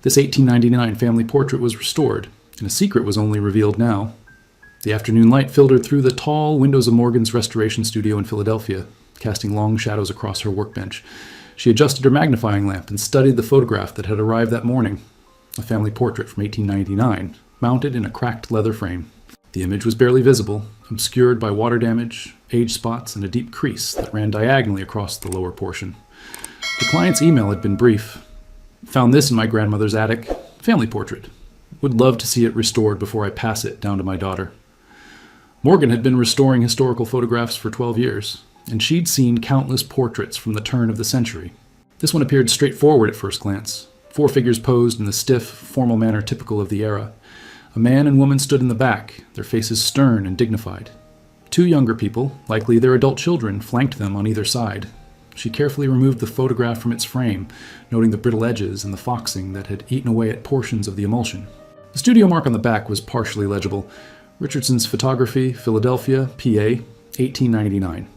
This 1899 family portrait was restored, and a secret was only revealed now. The afternoon light filtered through the tall windows of Morgan's restoration studio in Philadelphia, casting long shadows across her workbench. She adjusted her magnifying lamp and studied the photograph that had arrived that morning, a family portrait from 1899, mounted in a cracked leather frame. The image was barely visible, obscured by water damage, age spots, and a deep crease that ran diagonally across the lower portion. The client's email had been brief. "Found this in my grandmother's attic. Family portrait. Would love to see it restored before I pass it down to my daughter." Morgan had been restoring historical photographs for 12 years, and she'd seen countless portraits from the turn of the century. This one appeared straightforward at first glance. 4 figures posed in the stiff, formal manner typical of the era. A man and woman stood in the back, their faces stern and dignified. 2 younger people, likely their adult children, flanked them on either side. She carefully removed the photograph from its frame, noting the brittle edges and the foxing that had eaten away at portions of the emulsion. The studio mark on the back was partially legible. Richardson's Photography, Philadelphia, PA, 1899.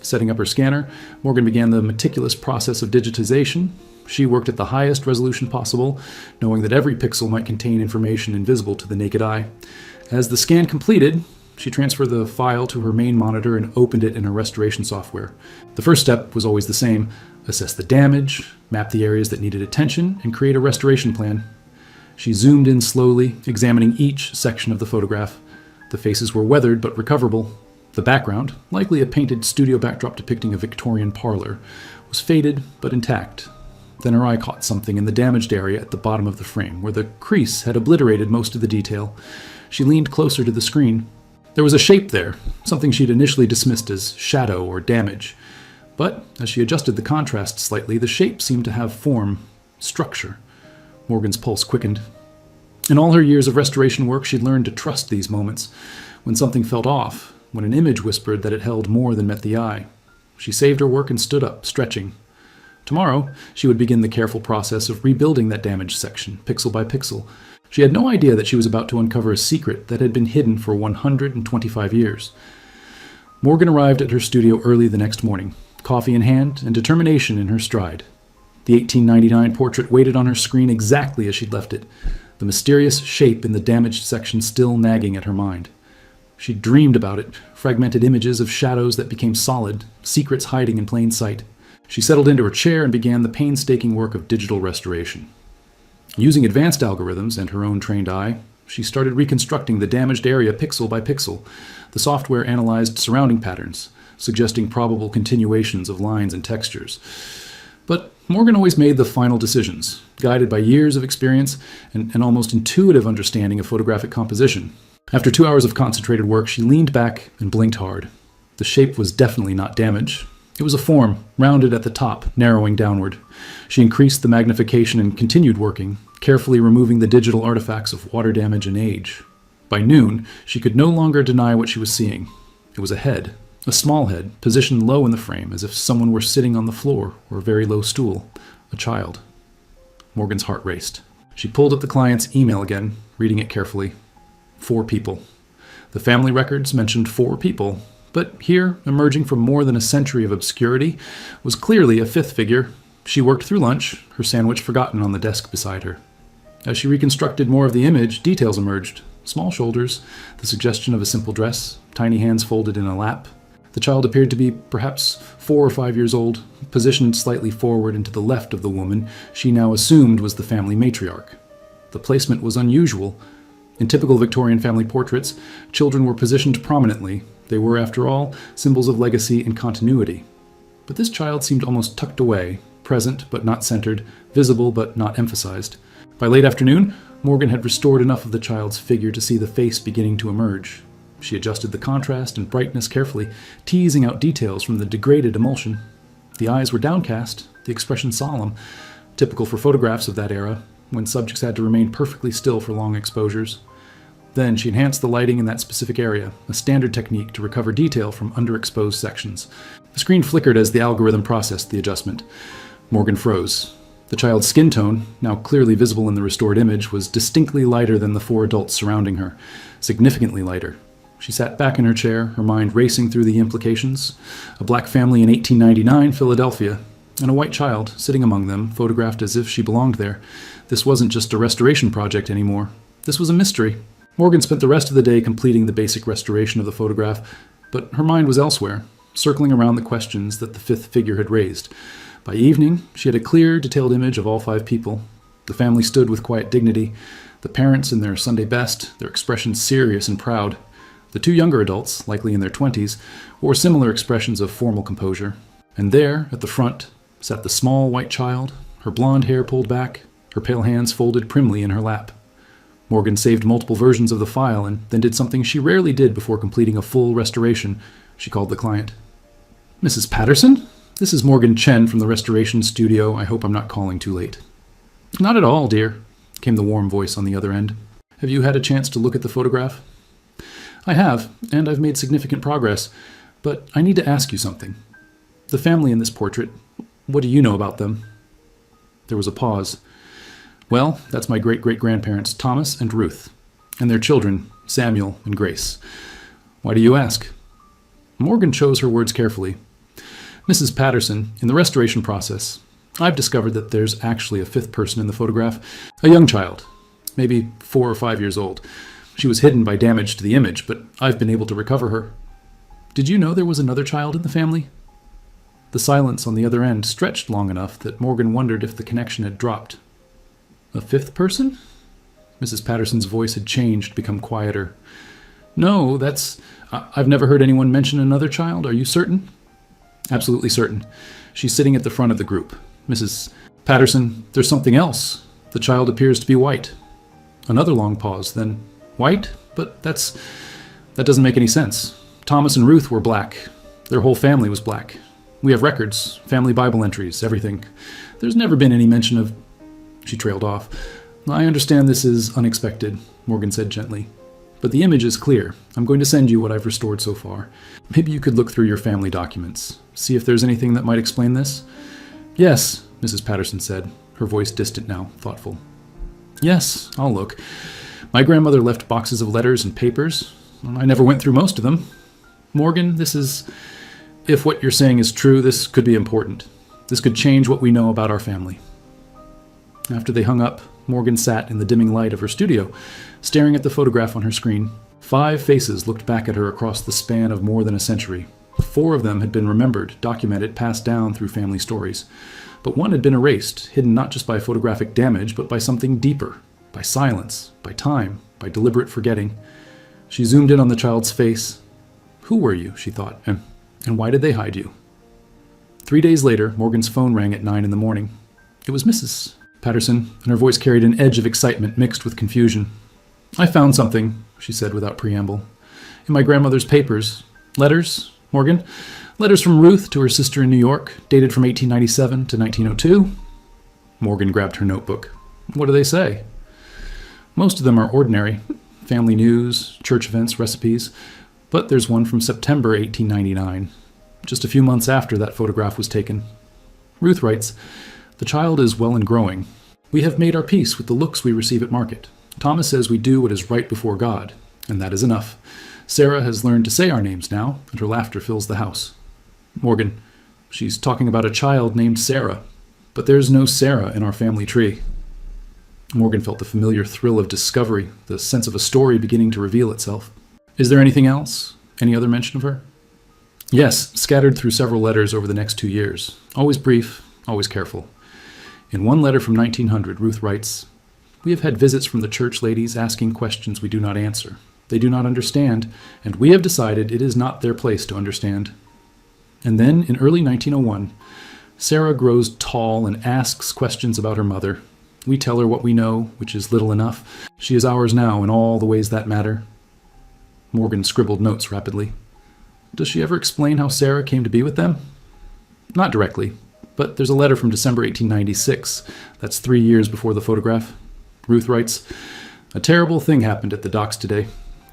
Setting up her scanner, Morgan began the meticulous process of digitization. She worked at the highest resolution possible, knowing that every pixel might contain information invisible to the naked eye. As the scan completed, she transferred the file to her main monitor and opened it in her restoration software. The first step was always the same: assess the damage, map the areas that needed attention, and create a restoration plan. She zoomed in slowly, examining each section of the photograph. The faces were weathered but recoverable. The background, likely a painted studio backdrop depicting a Victorian parlor, was faded but intact. Then her eye caught something in the damaged area at the bottom of the frame, where the crease had obliterated most of the detail. She leaned closer to the screen. There was a shape there, something she'd initially dismissed as shadow or damage. But as she adjusted the contrast slightly, the shape seemed to have form, structure. Morgan's pulse quickened. In all her years of restoration work, she'd learned to trust these moments, when something felt off, when an image whispered that it held more than met the eye. She saved her work and stood up, stretching. Tomorrow, she would begin the careful process of rebuilding that damaged section, pixel by pixel. She had no idea that she was about to uncover a secret that had been hidden for 125 years. Morgan arrived at her studio early the next morning, coffee in hand and determination in her stride. The 1899 portrait waited on her screen exactly as she'd left it, the mysterious shape in the damaged section still nagging at her mind. She dreamed about it, fragmented images of shadows that became solid, secrets hiding in plain sight. She settled into her chair and began the painstaking work of digital restoration. Using advanced algorithms and her own trained eye, she started reconstructing the damaged area pixel by pixel. The software analyzed surrounding patterns, suggesting probable continuations of lines and textures. But Morgan always made the final decisions, guided by years of experience and an almost intuitive understanding of photographic composition. After 2 hours of concentrated work, she leaned back and blinked hard. The shape was definitely not damaged. It was a form, rounded at the top, narrowing downward. She increased the magnification and continued working, carefully removing the digital artifacts of water damage and age. By noon, she could no longer deny what she was seeing. It was a head, a small head, positioned low in the frame, as if someone were sitting on the floor or a very low stool. A child. Morgan's heart raced. She pulled up the client's email again, reading it carefully. 4 people. The family records mentioned 4 people, but here, emerging from more than a century of obscurity, was clearly a 5th figure. She worked through lunch, her sandwich forgotten on the desk beside her. As she reconstructed more of the image, details emerged. Small shoulders, the suggestion of a simple dress, tiny hands folded in a lap. The child appeared to be perhaps 4 or 5 years old, positioned slightly forward and to the left of the woman she now assumed was the family matriarch. The placement was unusual. In typical Victorian family portraits, children were positioned prominently. They were, after all, symbols of legacy and continuity. But this child seemed almost tucked away, present but not centered, visible but not emphasized. By late afternoon, Morgan had restored enough of the child's figure to see the face beginning to emerge. She adjusted the contrast and brightness carefully, teasing out details from the degraded emulsion. The eyes were downcast, the expression solemn, typical for photographs of that era, when subjects had to remain perfectly still for long exposures. Then she enhanced the lighting in that specific area, a standard technique to recover detail from underexposed sections. The screen flickered as the algorithm processed the adjustment. Morgan froze. The child's skin tone, now clearly visible in the restored image, was distinctly lighter than the 4 adults surrounding her, significantly lighter. She sat back in her chair, her mind racing through the implications. A black family in 1899 Philadelphia. and a white child sitting among them, photographed as if she belonged there. This wasn't just a restoration project anymore. This was a mystery. Morgan spent the rest of the day completing the basic restoration of the photograph, but her mind was elsewhere, circling around the questions that the fifth figure had raised. By evening, she had a clear, detailed image of all 5 people. The family stood with quiet dignity, the parents in their Sunday best, their expressions serious and proud. The 2 younger adults, likely in their 20s, wore similar expressions of formal composure. And there, at the front, sat the small white child, her blonde hair pulled back, her pale hands folded primly in her lap. Morgan saved multiple versions of the file and then did something she rarely did before completing a full restoration. She called the client. "Mrs. Patterson? This is Morgan Chen from the restoration studio. I hope I'm not calling too late." "Not at all, dear," came the warm voice on the other end. "Have you had a chance to look at the photograph?" "I have, and I've made significant progress, but I need to ask you something. The family in this portrait, what do you know about them?" There was a pause. "Well, that's my great-great-grandparents, Thomas and Ruth, and their children, Samuel and Grace. Why do you ask?" Morgan chose her words carefully. "Mrs. Patterson, in the restoration process, I've discovered that there's actually a 5th person in the photograph, a young child, maybe 4 or 5 years old. She was hidden by damage to the image, but I've been able to recover her. Did you know there was another child in the family?" The silence on the other end stretched long enough that Morgan wondered if the connection had dropped. "A 5th person?" Mrs. Patterson's voice had changed, become quieter. "No, I've never heard anyone mention another child. Are you certain?" "Absolutely certain. She's sitting at the front of the group. Mrs. Patterson, there's something else. The child appears to be white." Another long pause, then, "White? But that doesn't make any sense. Thomas and Ruth were black. Their whole family was black. We have records, family Bible entries, everything. There's never been any mention of—" She trailed off. "I understand this is unexpected," Morgan said gently. "But the image is clear. I'm going to send you what I've restored so far. Maybe you could look through your family documents, see if there's anything that might explain this." "Yes," Mrs. Patterson said, her voice distant now, thoughtful. "Yes, I'll look. My grandmother left boxes of letters and papers. I never went through most of them. Morgan, if what you're saying is true, this could be important. This could change what we know about our family." After they hung up, Morgan sat in the dimming light of her studio, staring at the photograph on her screen. 5 faces looked back at her across the span of more than a century. 4 of them had been remembered, documented, passed down through family stories. But one had been erased, hidden not just by photographic damage, but by something deeper, by silence, by time, by deliberate forgetting. She zoomed in on the child's face. Who were you, she thought, and why did they hide you? 3 days later, Morgan's phone rang at 9 in the morning. It was Mrs. Patterson, and her voice carried an edge of excitement mixed with confusion. "I found something," she said without preamble. "In my grandmother's papers. Letters, Morgan. Letters from Ruth to her sister in New York, dated from 1897 to 1902. Morgan grabbed her notebook. "What do they say?" "Most of them are ordinary. Family news, church events, recipes. But there's one from September 1899, just a few months after that photograph was taken. Ruth writes, 'The child is well and growing. We have made our peace with the looks we receive at market. Thomas says we do what is right before God, and that is enough. Sarah has learned to say our names now, and her laughter fills the house.' Morgan, she's talking about a child named Sarah, but there's no Sarah in our family tree." Morgan felt the familiar thrill of discovery, the sense of a story beginning to reveal itself. "Is there anything else? Any other mention of her?" "Yes, scattered through several letters over the next 2 years. Always brief, always careful. In one letter from 1900, Ruth writes, 'We have had visits from the church ladies asking questions we do not answer. They do not understand, and we have decided it is not their place to understand.' And then, in early 1901, Sarah grows tall and asks questions about her mother. We tell her what we know, which is little enough. She is ours now in all the ways that matter." Morgan scribbled notes rapidly. "Does she ever explain how Sarah came to be with them?" "Not directly, but there's a letter from December 1896. That's 3 years before the photograph. Ruth writes, 'A terrible thing happened at the docks today.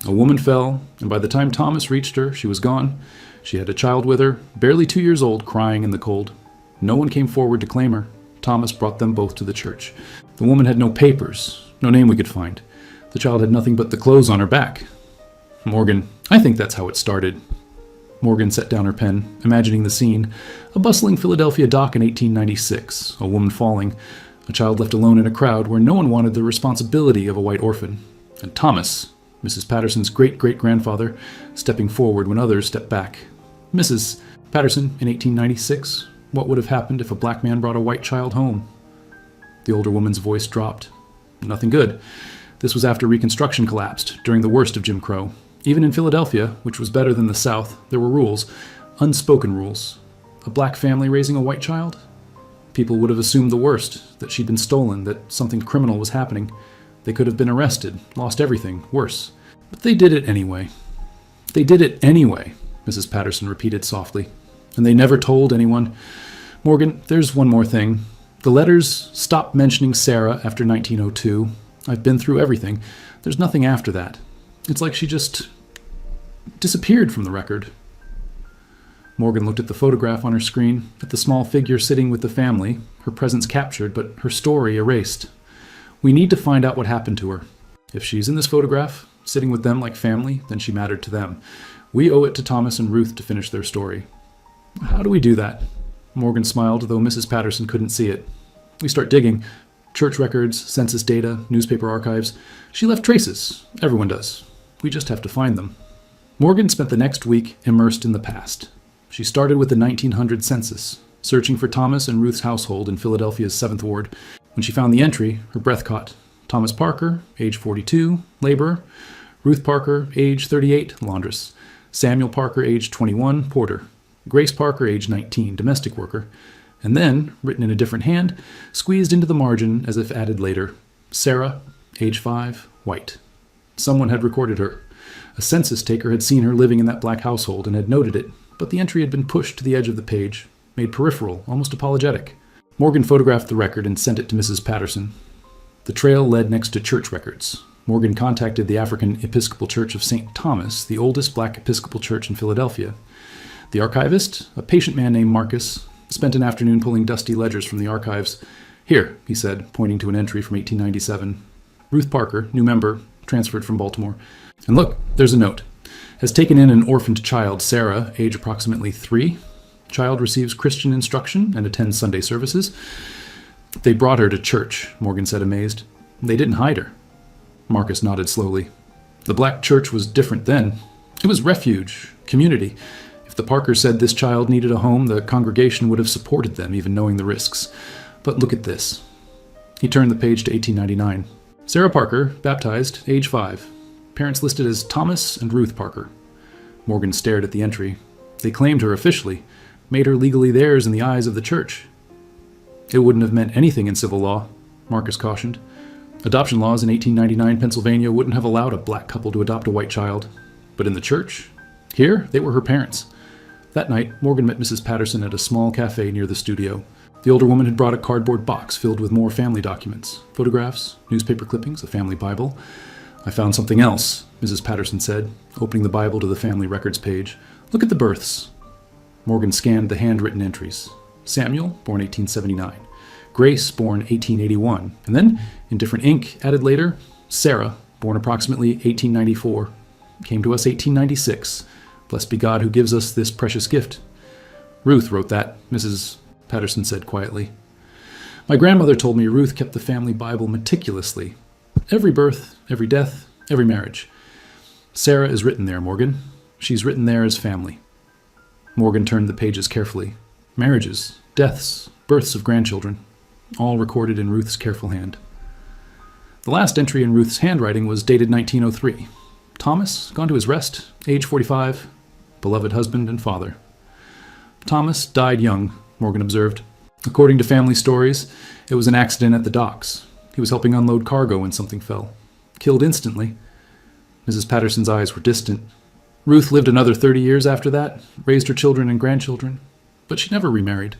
A woman fell, and by the time Thomas reached her, she was gone. She had a child with her, barely 2 years old, crying in the cold. No one came forward to claim her. Thomas brought them both to the church. The woman had no papers, no name we could find. The child had nothing but the clothes on her back.' Morgan, I think that's how it started." Morgan set down her pen, imagining the scene. A bustling Philadelphia dock in 1896, a woman falling, a child left alone in a crowd where no one wanted the responsibility of a white orphan, and Thomas, Mrs. Patterson's great-great-grandfather, stepping forward when others stepped back. Mrs. Patterson, in 1896, what would have happened if a black man brought a white child home? The older woman's voice dropped. Nothing good. This was after Reconstruction collapsed, during the worst of Jim Crow. Even in Philadelphia, which was better than the South, there were rules, unspoken rules. A black family raising a white child? People would have assumed the worst, that she'd been stolen, that something criminal was happening. They could have been arrested, lost everything, worse. But they did it anyway. They did it anyway, Mrs. Patterson repeated softly. And they never told anyone. Morgan, there's one more thing. The letters stopped mentioning Sarah after 1902. I've been through everything. There's nothing after that. It's like she just disappeared from the record. Morgan looked at the photograph on her screen, at the small figure sitting with the family, her presence captured, but her story erased. We need to find out what happened to her. If she's in this photograph, sitting with them like family, then she mattered to them. We owe it to Thomas and Ruth to finish their story. How do we do that? Morgan smiled, though Mrs. Patterson couldn't see it. We start digging. Church records, census data, newspaper archives. She left traces. Everyone does. We just have to find them. Morgan spent the next week immersed in the past. She started with the 1900 census, searching for Thomas and Ruth's household in Philadelphia's 7th Ward. When she found the entry, her breath caught. Thomas Parker, age 42, laborer. Ruth Parker, age 38, laundress. Samuel Parker, age 21, porter. Grace Parker, age 19, domestic worker. And then, written in a different hand, squeezed into the margin as if added later, Sarah, age 5, white. Someone had recorded her. A census taker had seen her living in that black household and had noted it, but the entry had been pushed to the edge of the page, made peripheral, almost apologetic. Morgan photographed the record and sent it to Mrs. Patterson. The trail led next to church records. Morgan contacted the African Episcopal Church of St. Thomas, the oldest black Episcopal church in Philadelphia. The archivist, a patient man named Marcus, spent an afternoon pulling dusty ledgers from the archives. Here, he said, pointing to an entry from 1897. Ruth Parker, new member, transferred from Baltimore. And look, there's a note. Has taken in an orphaned child, Sarah, age approximately 3. Child receives Christian instruction and attends Sunday services. They brought her to church, Morgan said, amazed. They didn't hide her. Marcus nodded slowly. The black church was different then. It was refuge, community. If the Parkers said this child needed a home, the congregation would have supported them, even knowing the risks. But look at this. He turned the page to 1899. Sarah Parker, baptized, age 5. Parents listed as Thomas and Ruth Parker. Morgan stared at the entry. They claimed her officially, made her legally theirs in the eyes of the church. It wouldn't have meant anything in civil law, Marcus cautioned. Adoption laws in 1899 Pennsylvania wouldn't have allowed a black couple to adopt a white child. But in the church? Here, they were her parents. That night, Morgan met Mrs. Patterson at a small cafe near the studio. The older woman had brought a cardboard box filled with more family documents, photographs, newspaper clippings, a family Bible. I found something else, Mrs. Patterson said, opening the Bible to the family records page. Look at the births. Morgan scanned the handwritten entries. Samuel, born 1879. Grace, born 1881. And then, in different ink, added later, Sarah, born approximately 1894. Came to us 1896. Blessed be God who gives us this precious gift. Ruth wrote that, Mrs. Patterson said quietly. My grandmother told me Ruth kept the family Bible meticulously. Every birth, every death, every marriage. Sarah is written there, Morgan. She's written there as family. Morgan turned the pages carefully. Marriages, deaths, births of grandchildren, all recorded in Ruth's careful hand. The last entry in Ruth's handwriting was dated 1903. Thomas, gone to his rest, age 45, beloved husband and father. Thomas died young, Morgan observed. According to family stories, it was an accident at the docks. He was helping unload cargo when something fell. Killed instantly. Mrs. Patterson's eyes were distant. Ruth lived another 30 years after that, raised her children and grandchildren, but she never remarried.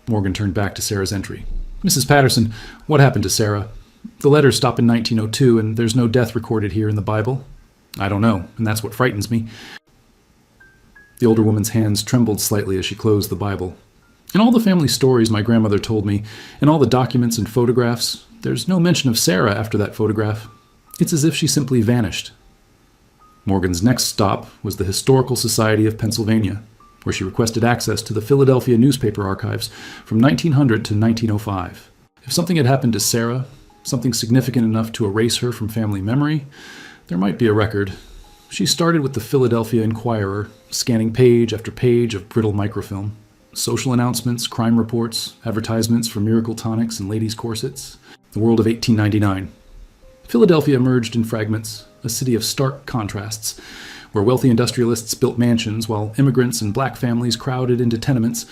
Morgan turned back to Sarah's entry. Mrs. Patterson, what happened to Sarah? The letters stop in 1902, and there's no death recorded here in the Bible. I don't know, and that's what frightens me. The older woman's hands trembled slightly as she closed the Bible. In all the family stories my grandmother told me, in all the documents and photographs, there's no mention of Sarah after that photograph. It's as if she simply vanished. Morgan's next stop was the Historical Society of Pennsylvania, where she requested access to the Philadelphia newspaper archives from 1900 to 1905. If something had happened to Sarah, something significant enough to erase her from family memory, there might be a record. She started with the Philadelphia Inquirer, scanning page after page of brittle microfilm. Social announcements, crime reports, advertisements for miracle tonics and ladies' corsets. The world of 1899. Philadelphia emerged in fragments, a city of stark contrasts, where wealthy industrialists built mansions while immigrants and black families crowded into tenements,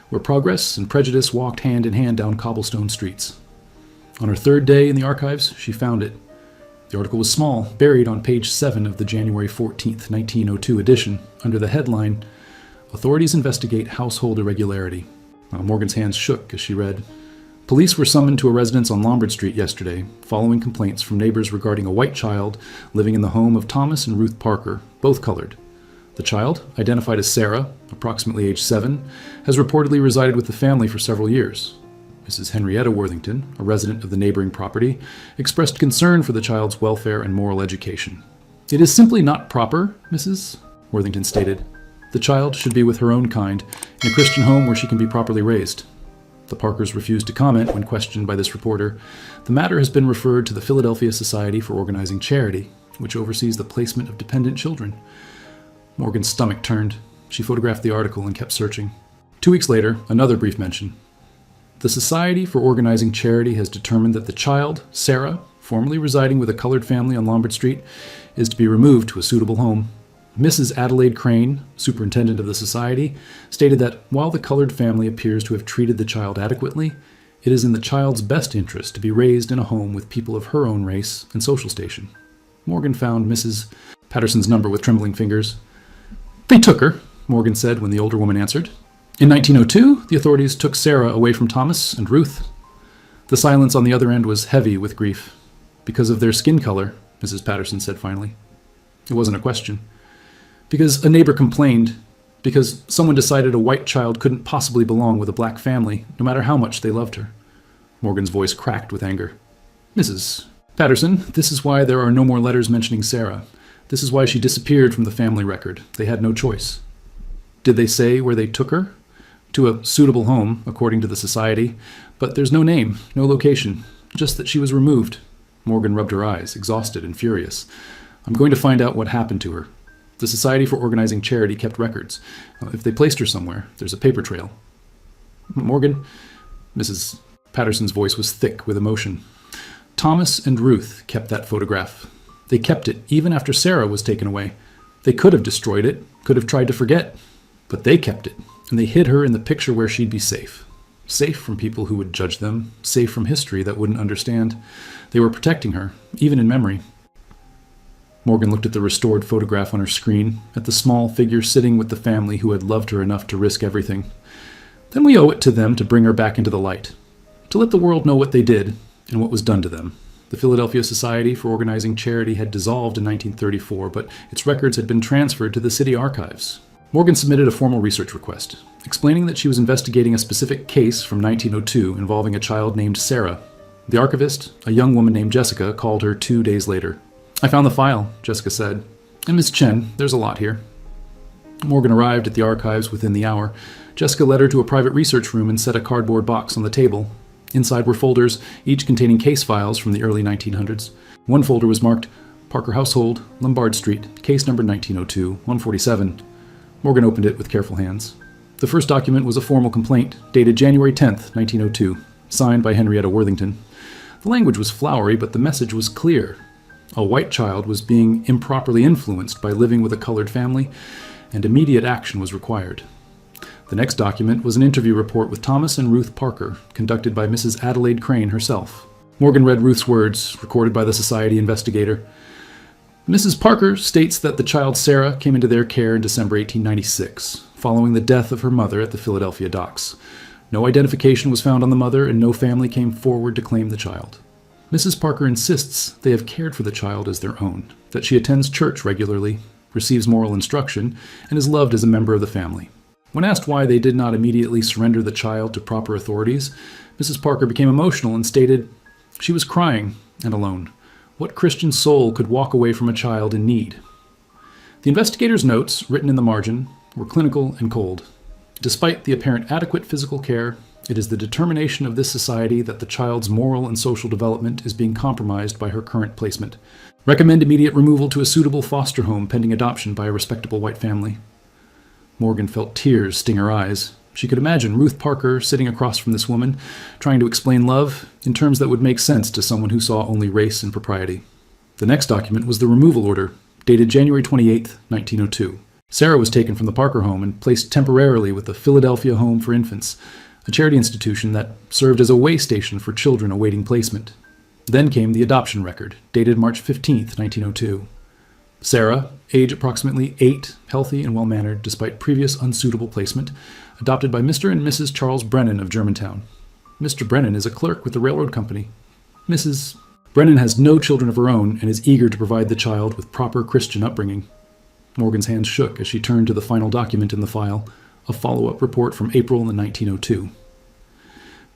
where progress and prejudice walked hand in hand down cobblestone streets. On her third day in the archives, she found it. The article was small, buried on page 7 of the January 14th, 1902 edition, under the headline, "Authorities Investigate Household Irregularity." Morgan's hands shook as she read, "Police were summoned to a residence on Lombard Street yesterday, following complaints from neighbors regarding a white child living in the home of Thomas and Ruth Parker, both colored. The child, identified as Sarah, approximately age 7, has reportedly resided with the family for several years. Mrs. Henrietta Worthington, a resident of the neighboring property, expressed concern for the child's welfare and moral education. It is simply not proper, Mrs. Worthington stated. The child should be with her own kind, in a Christian home where she can be properly raised." The Parkers refused to comment when questioned by this reporter. The matter has been referred to the Philadelphia Society for Organizing Charity, which oversees the placement of dependent children. Morgan's stomach turned. She photographed the article and kept searching. 2 weeks later, another brief mention. "The Society for Organizing Charity has determined that the child, Sarah, formerly residing with a colored family on Lombard Street, is to be removed to a suitable home. Mrs. Adelaide Crane, superintendent of the society, stated that while the colored family appears to have treated the child adequately, it is in the child's best interest to be raised in a home with people of her own race and social station." Morgan found Mrs. Patterson's number with trembling fingers. "They took her," Morgan said when the older woman answered. "In 1902, the authorities took Sarah away from Thomas and Ruth." The silence on the other end was heavy with grief. "Because of their skin color," Mrs. Patterson said finally. It wasn't a question. "Because a neighbor complained. Because someone decided a white child couldn't possibly belong with a black family, no matter how much they loved her." Morgan's voice cracked with anger. "Mrs. Patterson, this is why there are no more letters mentioning Sarah. This is why she disappeared from the family record. They had no choice." "Did they say where they took her?" "To a suitable home, according to the society. But there's no name, no location. Just that she was removed." Morgan rubbed her eyes, exhausted and furious. "I'm going to find out what happened to her. The Society for Organizing Charity kept records. If they placed her somewhere, there's a paper trail." "Morgan," Mrs. Patterson's voice was thick with emotion. "Thomas and Ruth kept that photograph. They kept it even after Sarah was taken away. They could have destroyed it, could have tried to forget. But they kept it, and they hid her in the picture where she'd be safe. Safe from people who would judge them, safe from history that wouldn't understand. They were protecting her, even in memory." Morgan looked at the restored photograph on her screen, at the small figure sitting with the family who had loved her enough to risk everything. "Then we owe it to them to bring her back into the light, to let the world know what they did and what was done to them." The Philadelphia Society for Organizing Charity had dissolved in 1934, but its records had been transferred to the city archives. Morgan submitted a formal research request, explaining that she was investigating a specific case from 1902 involving a child named Sarah. The archivist, a young woman named Jessica, called her 2 days later. "I found the file," Jessica said. "And Miss Chen, there's a lot here." Morgan arrived at the archives within the hour. Jessica led her to a private research room and set a cardboard box on the table. Inside were folders, each containing case files from the early 1900s. One folder was marked, "Parker Household, Lombard Street, case number 1902, 147. Morgan opened it with careful hands. The first document was a formal complaint, dated January 10th, 1902, signed by Henrietta Worthington. The language was flowery, but the message was clear. A white child was being improperly influenced by living with a colored family, and immediate action was required. The next document was an interview report with Thomas and Ruth Parker, conducted by Mrs. Adelaide Crane herself. Morgan read Ruth's words, recorded by the society investigator. "Mrs. Parker states that the child Sarah came into their care in December 1896, following the death of her mother at the Philadelphia docks. No identification was found on the mother, and no family came forward to claim the child. Mrs. Parker insists they have cared for the child as their own, that she attends church regularly, receives moral instruction, and is loved as a member of the family. When asked why they did not immediately surrender the child to proper authorities, Mrs. Parker became emotional and stated, 'She was crying and alone. What Christian soul could walk away from a child in need?' The investigator's notes, written in the margin, were clinical and cold. Despite the apparent adequate physical care, it is the determination of this society that the child's moral and social development is being compromised by her current placement. Recommend immediate removal to a suitable foster home pending adoption by a respectable white family. Morgan felt tears sting her eyes. She could imagine Ruth Parker sitting across from this woman, trying to explain love in terms that would make sense to someone who saw only race and propriety. The next document was the removal order, dated January 28, 1902. Sarah was taken from the Parker home and placed temporarily with the Philadelphia Home for Infants, a charity institution that served as a way station for children awaiting placement. Then came the adoption record, dated March 15, 1902. Sarah, age approximately 8, healthy and well-mannered despite previous unsuitable placement, adopted by Mr. and Mrs. Charles Brennan of Germantown. Mr. Brennan is a clerk with the railroad company. Mrs. Brennan has no children of her own and is eager to provide the child with proper Christian upbringing. Morgan's hands shook as she turned to the final document in the file, a follow-up report from April in 1902.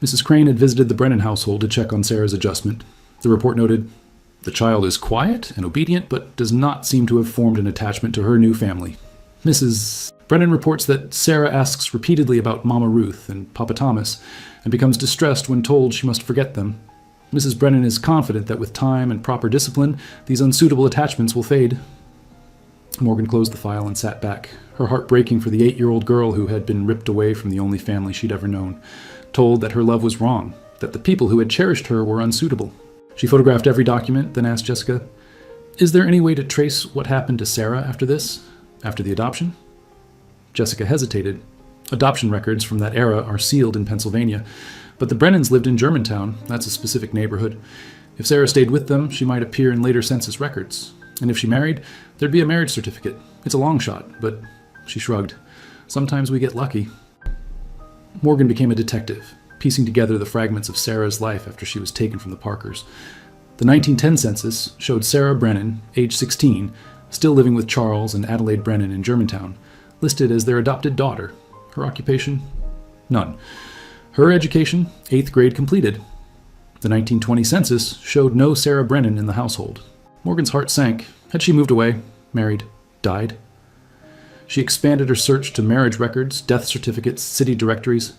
Mrs. Crane had visited the Brennan household to check on Sarah's adjustment. The report noted, "The child is quiet and obedient, but does not seem to have formed an attachment to her new family." Mrs. Brennan reports that Sarah asks repeatedly about Mama Ruth and Papa Thomas, and becomes distressed when told she must forget them. Mrs. Brennan is confident that with time and proper discipline, these unsuitable attachments will fade. Morgan closed the file and sat back, her heart breaking for the 8-year-old girl who had been ripped away from the only family she'd ever known, told that her love was wrong, that the people who had cherished her were unsuitable. She photographed every document, then asked Jessica, "Is there any way to trace what happened to Sarah after this, after the adoption?" Jessica hesitated. Adoption records from that era are sealed in Pennsylvania, but the Brennans lived in Germantown. That's a specific neighborhood. If Sarah stayed with them, she might appear in later census records. And if she married, there'd be a marriage certificate. It's a long shot, but she shrugged. Sometimes we get lucky. Morgan became a detective, piecing together the fragments of Sarah's life after she was taken from the Parkers. The 1910 census showed Sarah Brennan, age 16, still living with Charles and Adelaide Brennan in Germantown, listed as their adopted daughter. Her occupation? None. Her education? 8th grade completed. The 1920 census showed no Sarah Brennan in the household. Morgan's heart sank. Had she moved away, married, died? She expanded her search to marriage records, death certificates, city directories.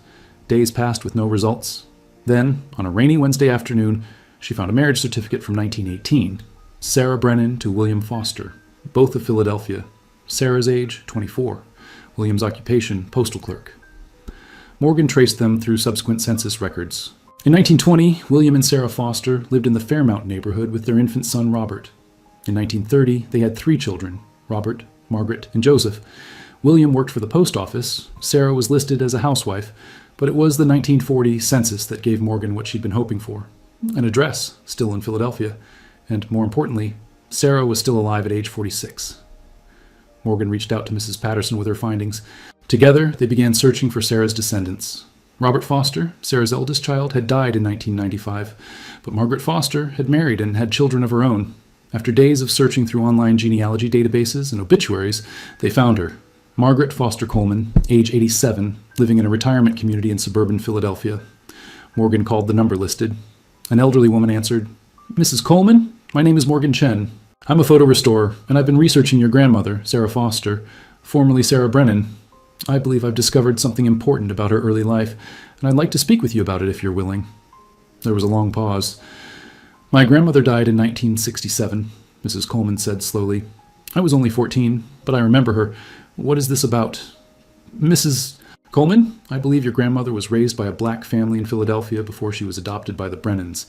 Days passed with no results. Then, on a rainy Wednesday afternoon, she found a marriage certificate from 1918. Sarah Brennan to William Foster, both of Philadelphia. Sarah's age, 24. William's occupation, postal clerk. Morgan traced them through subsequent census records. In 1920, William and Sarah Foster lived in the Fairmount neighborhood with their infant son, Robert. In 1930, they had 3 children, Robert, Margaret, and Joseph. William worked for the post office. Sarah was listed as a housewife, but it was the 1940 census that gave Morgan what she'd been hoping for. An address, still in Philadelphia, and more importantly, Sarah was still alive at age 46. Morgan reached out to Mrs. Patterson with her findings. Together, they began searching for Sarah's descendants. Robert Foster, Sarah's eldest child, had died in 1995, but Margaret Foster had married and had children of her own. After days of searching through online genealogy databases and obituaries, they found her. Margaret Foster Coleman, age 87, living in a retirement community in suburban Philadelphia. Morgan called the number listed. An elderly woman answered, "Mrs. Coleman, my name is Morgan Chen. I'm a photo restorer, and I've been researching your grandmother, Sarah Foster, formerly Sarah Brennan. I believe I've discovered something important about her early life, and I'd like to speak with you about it if you're willing." There was a long pause. "My grandmother died in 1967, Mrs. Coleman said slowly. "I was only 14, but I remember her. What is this about?" "Mrs. Coleman, I believe your grandmother was raised by a black family in Philadelphia before she was adopted by the Brennans.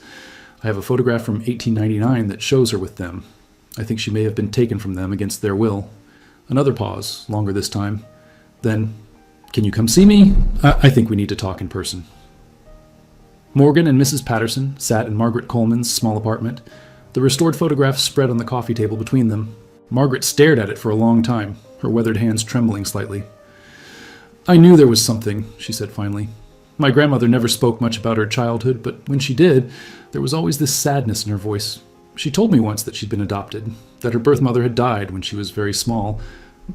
I have a photograph from 1899 that shows her with them. I think she may have been taken from them against their will." Another pause, longer this time. Then, "Can you come see me? I think we need to talk in person." Morgan and Mrs. Patterson sat in Margaret Coleman's small apartment. The restored photograph spread on the coffee table between them. Margaret stared at it for a long time, her weathered hands trembling slightly. "I knew there was something," she said finally. "My grandmother never spoke much about her childhood, but when she did, there was always this sadness in her voice. She told me once that she'd been adopted, that her birth mother had died when she was very small,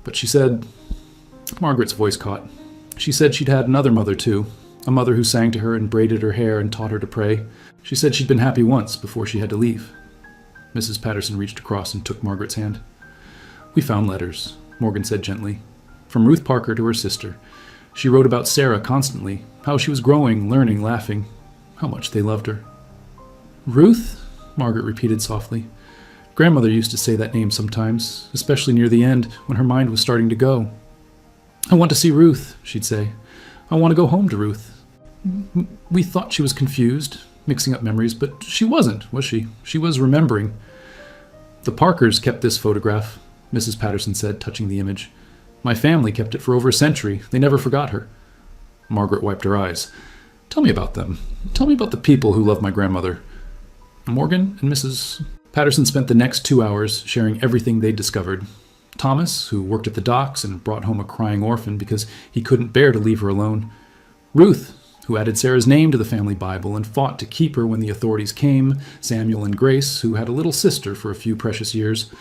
but she said..." Margaret's voice caught. "She said she'd had another mother, too. A mother who sang to her and braided her hair and taught her to pray. She said she'd been happy once before she had to leave." Mrs. Patterson reached across and took Margaret's hand. We found letters, Morgan said gently, from Ruth Parker to her sister. She wrote about Sarah constantly, how she was growing, learning, laughing, how much they loved her. Ruth? Margaret repeated softly. Grandmother used to say that name sometimes, especially near the end, when her mind was starting to go. I want to see Ruth, she'd say. I want to go home to Ruth. We thought she was confused, mixing up memories, but she wasn't, was she? She was remembering. The Parkers kept this photograph, Mrs. Patterson said, touching the image. My family kept it for over a century. They never forgot her. Margaret wiped her eyes. Tell me about them. Tell me about the people who loved my grandmother. Morgan and Mrs. Patterson spent the next 2 hours sharing everything they'd discovered. Thomas, who worked at the docks and brought home a crying orphan because he couldn't bear to leave her alone. Ruth, who added Sarah's name to the family Bible and fought to keep her when the authorities came. Samuel and Grace, who had a little sister for a few precious years.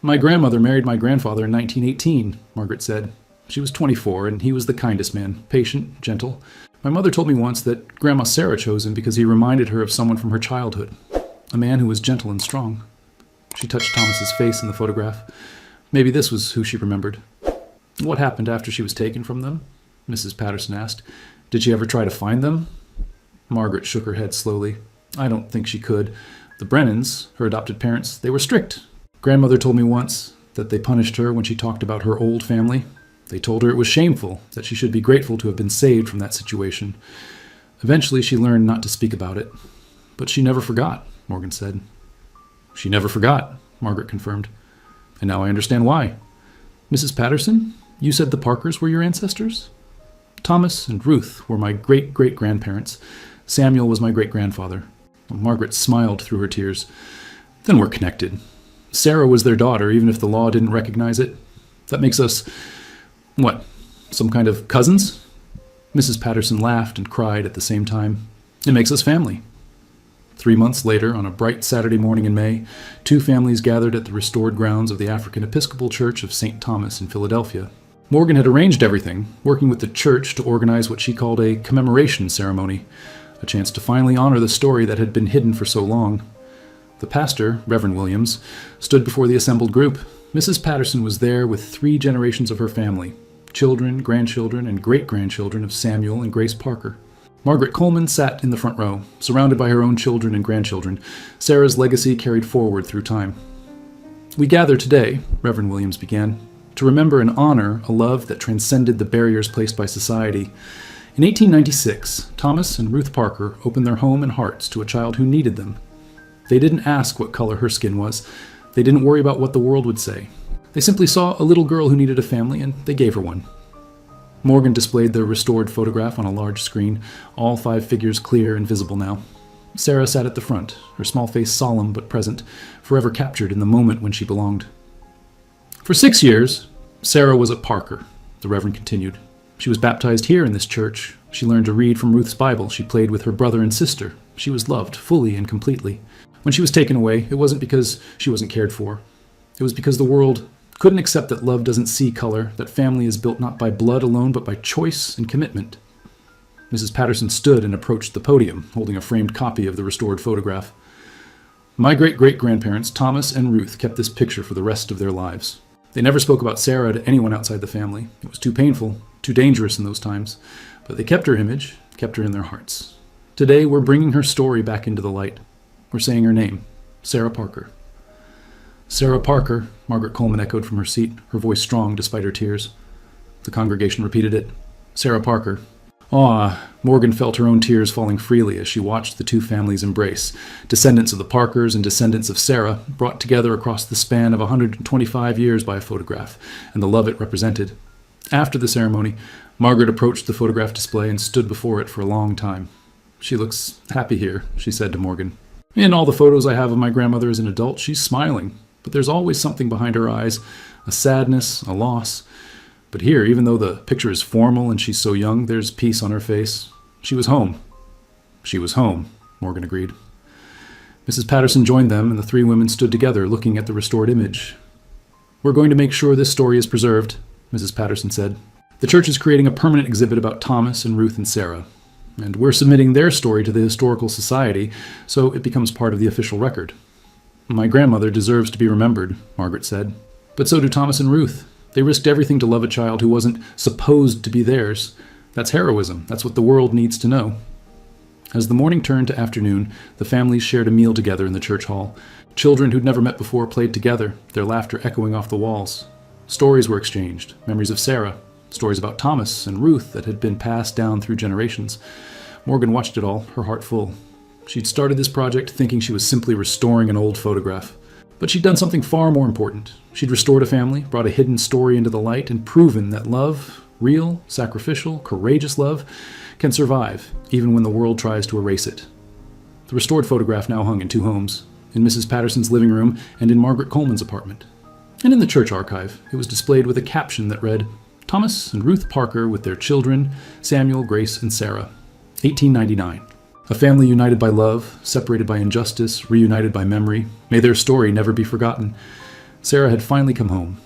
My grandmother married my grandfather in 1918, Margaret said. She was 24, and he was the kindest man, patient, gentle. My mother told me once that Grandma Sarah chose him because he reminded her of someone from her childhood, a man who was gentle and strong. She touched Thomas's face in the photograph. Maybe this was who she remembered. What happened after she was taken from them? Mrs. Patterson asked. Did she ever try to find them? Margaret shook her head slowly. I don't think she could. The Brennans, her adopted parents, they were strict. Grandmother told me once that they punished her when she talked about her old family. They told her it was shameful, that she should be grateful to have been saved from that situation. Eventually she learned not to speak about it. But she never forgot, Morgan said. She never forgot, Margaret confirmed. And now I understand why. Mrs. Patterson, you said the Parkers were your ancestors? Thomas and Ruth were my great-great-grandparents. Samuel was my great-grandfather. Margaret smiled through her tears. Then we're connected. Sarah was their daughter, even if the law didn't recognize it. That makes us, what, some kind of cousins? Mrs. Patterson laughed and cried at the same time. It makes us family. 3 months later, on a bright Saturday morning in May, 2 families gathered at the restored grounds of the African Episcopal Church of St. Thomas in Philadelphia. Morgan had arranged everything, working with the church to organize what she called a commemoration ceremony, a chance to finally honor the story that had been hidden for so long. The pastor, Reverend Williams, stood before the assembled group. Mrs. Patterson was there with 3 generations of her family, children, grandchildren, and great-grandchildren of Samuel and Grace Parker. Margaret Coleman sat in the front row, surrounded by her own children and grandchildren, Sarah's legacy carried forward through time. We gather today, Reverend Williams began, to remember and honor a love that transcended the barriers placed by society. In 1896, Thomas and Ruth Parker opened their home and hearts to a child who needed them. They didn't ask what color her skin was. They didn't worry about what the world would say. They simply saw a little girl who needed a family, and they gave her one. Morgan displayed the restored photograph on a large screen, all 5 figures clear and visible now. Sarah sat at the front, her small face solemn but present, forever captured in the moment when she belonged. For 6 years, Sarah was a Parker, the Reverend continued. She was baptized here in this church. She learned to read from Ruth's Bible. She played with her brother and sister. She was loved fully and completely. When she was taken away, it wasn't because she wasn't cared for. It was because the world couldn't accept that love doesn't see color, that family is built not by blood alone, but by choice and commitment. Mrs. Patterson stood and approached the podium, holding a framed copy of the restored photograph. My great-great-grandparents, Thomas and Ruth, kept this picture for the rest of their lives. They never spoke about Sarah to anyone outside the family. It was too painful, too dangerous in those times. But they kept her image, kept her in their hearts. Today, we're bringing her story back into the light. We're saying her name, Sarah Parker. Sarah Parker, Margaret Coleman echoed from her seat, her voice strong despite her tears. The congregation repeated it. Sarah Parker. Ah, Morgan felt her own tears falling freely as she watched the 2 families embrace, descendants of the Parkers and descendants of Sarah, brought together across the span of 125 years by a photograph, and the love it represented. After the ceremony, Margaret approached the photograph display and stood before it for a long time. She looks happy here, she said to Morgan. In all the photos I have of my grandmother as an adult, she's smiling, but there's always something behind her eyes, a sadness, a loss. But here, even though the picture is formal and she's so young, there's peace on her face. She was home. She was home, Morgan agreed. Mrs. Patterson joined them, and the 3 women stood together looking at the restored image. We're going to make sure this story is preserved, Mrs. Patterson said. The church is creating a permanent exhibit about Thomas and Ruth and Sarah, and we're submitting their story to the Historical Society so it becomes part of the official record. My grandmother deserves to be remembered, Margaret said. But so do Thomas and Ruth. They risked everything to love a child who wasn't supposed to be theirs. That's heroism. That's what the world needs to know. As the morning turned to afternoon, the families shared a meal together in the church hall. Children who'd never met before played together, their laughter echoing off the walls. Stories were exchanged, memories of Sarah, stories about Thomas and Ruth that had been passed down through generations. Morgan watched it all, her heart full. She'd started this project thinking she was simply restoring an old photograph. But she'd done something far more important. She'd restored a family, brought a hidden story into the light, and proven that love, real, sacrificial, courageous love, can survive, even when the world tries to erase it. The restored photograph now hung in 2 homes, in Mrs. Patterson's living room and in Margaret Coleman's apartment. And in the church archive, it was displayed with a caption that read, Thomas and Ruth Parker with their children, Samuel, Grace, and Sarah, 1899. A family united by love, separated by injustice, reunited by memory. May their story never be forgotten. Sarah had finally come home,